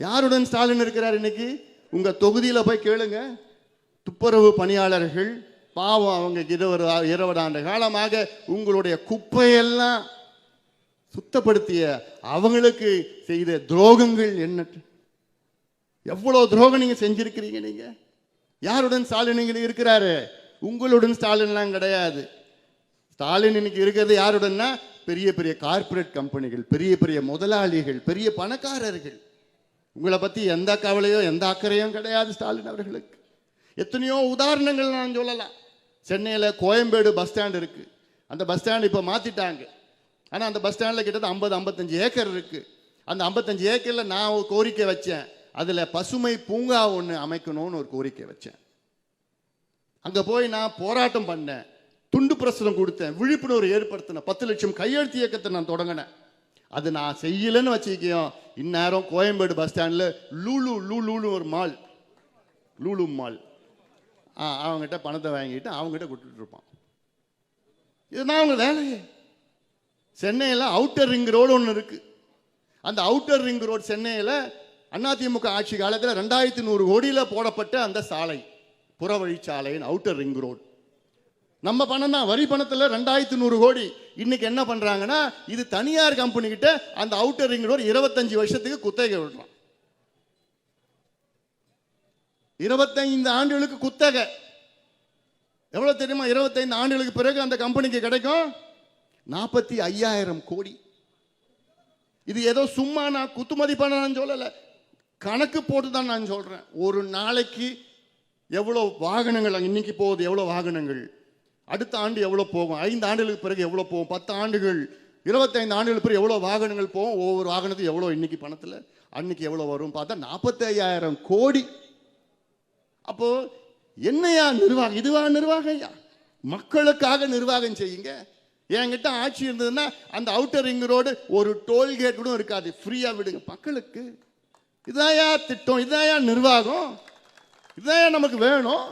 யாருடன் ஸ்டாலின் இருக்கிறார் இன்னைக்கு? உங்க தொகுதியில் போய் கேளுங்க. துப்புரவு பணியாளர்கள் பாவம், அவங்க 20 ஆண்டு காலமாக உங்களுடைய குப்பையெல்லாம் சுத்தப்படுத்திய அவங்களுக்கு செய்த துரோகங்கள் என்ன? எவ்வளவு துரோகம் நீங்க செஞ்சிருக்கிறீங்க. நீங்க யாருடன் ஸ்டாலின் இருக்கிறாரு? உங்களுடன் ஸ்டாலின்லாம் கிடையாது. ஸ்டாலின் இன்னைக்கு இருக்கிறது யாருடன்னா பெரிய பெரிய கார்பரேட் கம்பெனிகள், பெரிய பெரிய முதலாளிகள், பெரிய பணக்காரர்கள். உங்களை பத்தி எந்த கவலையோ எந்த அக்கறையும் கிடையாது ஸ்டாலின் அவர்களுக்கு. எத்தனையோ உதாரணங்கள் நான் சொல்லலாம். சென்னையில் கோயம்பேடு பஸ் ஸ்டாண்ட் இருக்கு. அந்த பஸ் ஸ்டாண்ட் இப்போ மாத்திட்டாங்க. ஆனால் அந்த பஸ் ஸ்டாண்டில் கிட்டத்தட்ட 50-55 ஏக்கர் இருக்கு. அந்த 55 ஏக்கரில் நான் ஒரு கோரிக்கை வச்சேன். அதில் பசுமை பூங்கா ஒன்று அமைக்கணும்னு ஒரு கோரிக்கை வச்சேன். அங்கே போய் நான் போராட்டம் பண்ணேன், துண்டு பிரசுரம் கொடுத்தேன், விழிப்புணர்வு ஏற்படுத்தினேன், 10 லட்சம் கையெழுத்து இயக்கத்தை நான் தொடங்கினேன். அது நான் செய்யலைன்னு வச்சுக்கோ, இந்நேரம் கோயம்பேடு பஸ் ஸ்டாண்டில் லூலு ஒரு மால், லூலு மால், அவங்ககிட்ட பணத்தை வாங்கிட்டு அவங்ககிட்ட கொடுத்துட்டு இருப்பான். இதுதான் அவங்க வேலையே. சென்னையில் அவுட்டர் ரிங் ரோடு ஒன்று இருக்கு. அந்த அவுட்டர் ரிங் ரோடு சென்னையில் அதிமுக ஆட்சி காலத்தில் 2100 கோடியில் போடப்பட்ட அந்த சாலை, புறவழிச்சாலையின் அவுட்டர் ரிங் ரோடு நம்ம பணம் தான், வரி பணத்தில் 2100 கோடி. இன்னைக்கு என்ன பண்றாங்கன்னா, இது தனியார் கம்பெனி கிட்ட அந்த அவுட்டர் ரிங் ரோடு 25 வருஷத்துக்கு குத்தகை விடுறான். 25 ஆண்டுகளுக்கு குத்தகை. எவ்வளவு தெரியுமா? 25 ஆண்டுகளுக்கு பிறகு அந்த கம்பெனிக்கு கிடைக்கும் 45,000 கோடி. இது ஏதோ சும்மா நான் குத்துமதிப்பான நான் சொல்லல, கணக்கு போட்டு தான் நான் சொல்றேன். ஒரு நாளைக்கு எவ்வளவு வாகனங்கள் இன்னைக்கு போகுது, எவ்வளவு வாகனங்கள் அடுத்த ஆண்டு எவ்வளவு போகும், 5 ஆண்டுகளுக்கு பிறகு எவ்வளவு போகும், 10 ஆண்டுகள் 25 ஆண்டுகளுக்கு பிறகு எவ்வளவு வாகனங்கள் போகும், ஒவ்வொரு வாகனத்துக்கு எவ்வளவு இன்னைக்கு பணத்தில் அன்னைக்கு எவ்வளவு வரும் பார்த்தா 45,000 கோடி. அப்போ என்னையா நிர்வாகம்? இதுவா நிர்வாகம்? ஐயா, மக்களுக்காக நிர்வாகம் செய்யுங்க. என்கிட்ட ஆட்சி இருந்ததுன்னா அந்த அவுட்டர் ரிங் ரோடு ஒரு டோல்கேட் கூட இருக்காது, ஃப்ரீயா விடுங்க மக்களுக்கு. இதாயா திட்டம், இதாயா நிர்வாகம், இதாயா நமக்கு வேணும்.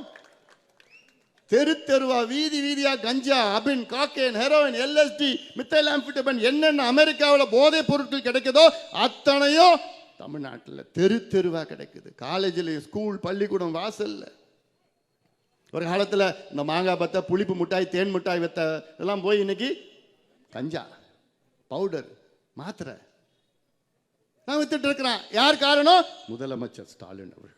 தெரு தெருவா, வீதி வீதியா கஞ்சா, அபின், cocaine, heroin, LSD, methyl amphetamine, என்னென்ன அமெரிக்காவில் போதை பொருட்கள் கிடைக்குதோ அத்தனையும் தமிழ்நாட்டில் தெரு தெருவா கிடைக்குது. காலேஜில், ஸ்கூல், பள்ளிக்கூடம் வாசல்ல. ஒரு காலத்தில் இந்த மாங்காய் பத்த, புளிப்பு மிட்டாய், தேன் மிட்டாய் வெத்த இதெல்லாம் போய் இன்னைக்கு கஞ்சா, பவுடர், மாத்திரை நான் வித்துட்டு இருக்கிறான். யார் காரணம்? முதலமைச்சர் ஸ்டாலின் அவர்கள்.